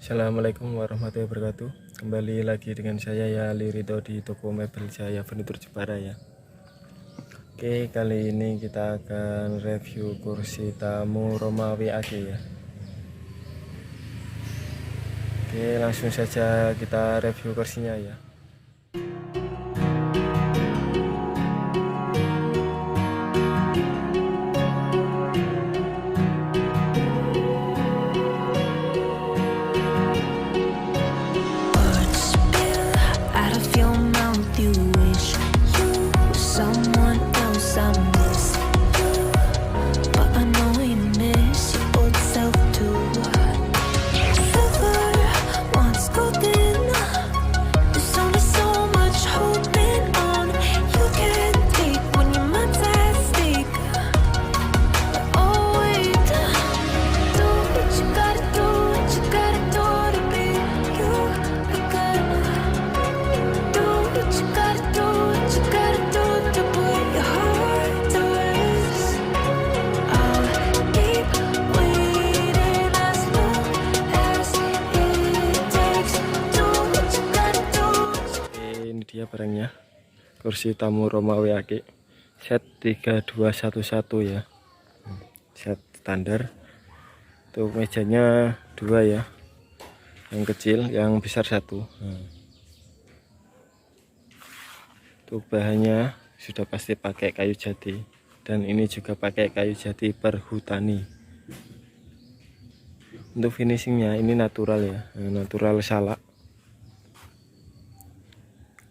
Assalamualaikum warahmatullahi wabarakatuh. Kembali lagi dengan saya ya Ali Ridho di toko mebel Jaya Furnitur Jepara ya. Oke, kali ini kita akan review kursi tamu Romawi AG ya. Oke, langsung saja kita review kursinya ya. Ini dia barangnya, kursi tamu Romawi AG set 3211 ya, set standar. Tuh mejanya dua ya, yang kecil, yang besar satu. Tuh bahannya sudah pasti pakai kayu jati, dan ini juga pakai kayu jati perhutani. Untuk finishingnya ini natural ya, natural salak.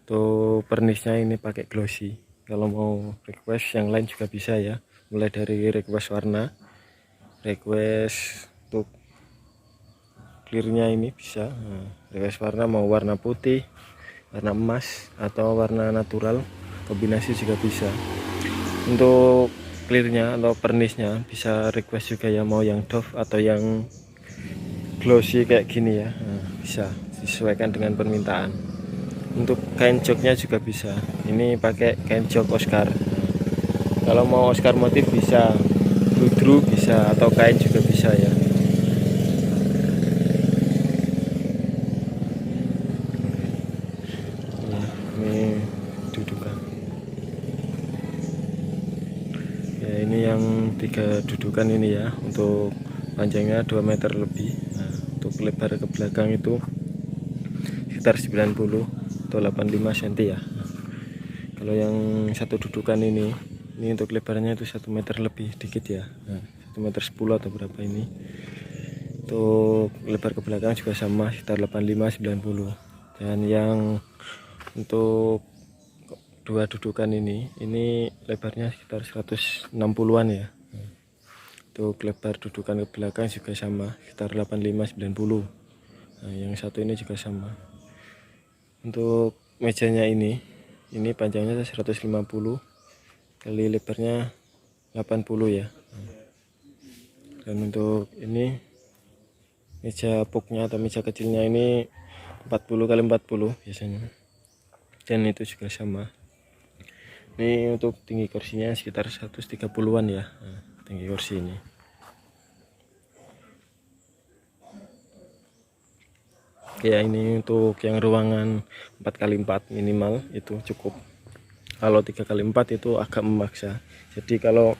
Tuh pernisnya ini pakai glossy. Kalau mau request yang lain juga bisa ya, mulai dari request warna, request untuk clearnya ini bisa. Request warna mau warna putih, warna emas, atau warna natural, kombinasi juga bisa. Untuk clearnya atau pernisnya bisa request juga ya, mau yang doff atau yang glossy kayak gini ya, bisa disesuaikan dengan permintaan. Untuk kain joknya juga bisa, ini pakai kain jok Oscar. Kalau mau Oscar motif bisa, ludru bisa, atau kain juga bisa ya. Ini dudukan ya, ini yang 3 dudukan ini ya. Untuk panjangnya 2 meter lebih. Untuk lebar ke belakang itu sekitar 90 atau 85 cm ya. Kalau yang satu dudukan ini untuk lebarnya itu 1 meter lebih dikit ya, 1 meter 10 atau berapa ini. Untuk lebar ke belakang juga sama, sekitar 85-90. Dan yang untuk dua dudukan ini lebarnya sekitar 160-an ya. Untuk lebar dudukan ke belakang juga sama, sekitar 85-90. Yang satu ini juga sama. Untuk mejanya ini panjangnya 150 kali lebarnya 80 ya. Dan untuk ini meja poknya atau meja kecilnya ini 40 kali 40 biasanya. Dan itu juga sama. Ini untuk tinggi kursinya sekitar 130-an ya, tinggi kursi ini. Ya, ini untuk yang ruangan 4x4 minimal itu cukup. Kalau 3x4 itu agak memaksa. Jadi kalau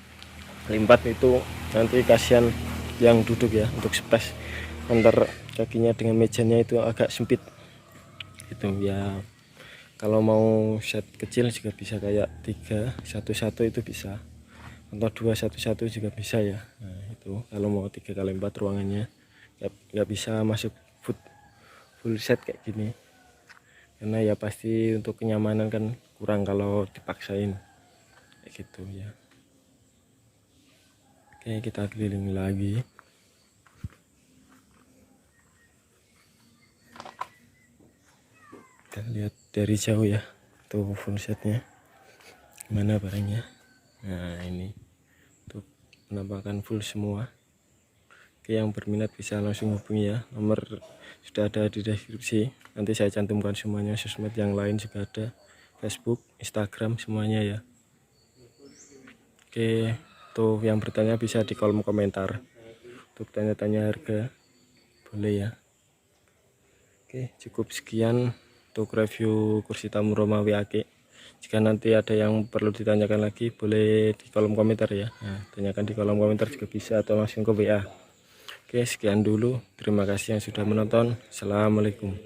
4 itu nanti kasihan yang duduk ya, untuk space antar kakinya dengan mejanya itu agak sempit itu ya. Kalau mau set kecil juga bisa, kayak 3-1-1 itu bisa, atau 2-1-1 juga bisa ya. Itu kalau mau 3x4 ruangannya nggak bisa masuk full set kayak gini, karena ya pasti untuk kenyamanan kan kurang kalau dipaksain kayak gitu ya. Oke, kita keliling lagi. Kita lihat dari jauh ya, tuh full setnya mana barangnya. Nah, ini tuh penampakan full semua. Oke, yang berminat bisa langsung hubungi ya, nomor sudah ada di deskripsi. Nanti saya cantumkan semuanya, sosmed yang lain juga ada, Facebook, Instagram, semuanya ya. Oke, tuh yang bertanya bisa di kolom komentar. Untuk tanya-tanya harga boleh ya. Oke, cukup sekian untuk review kursi tamu Romawi Ake. Jika nanti ada yang perlu ditanyakan lagi, boleh di kolom komentar ya. Nah, tanyakan di kolom komentar juga bisa, atau langsung ke WA. Oke, sekian dulu. Terima kasih yang sudah menonton. Assalamualaikum.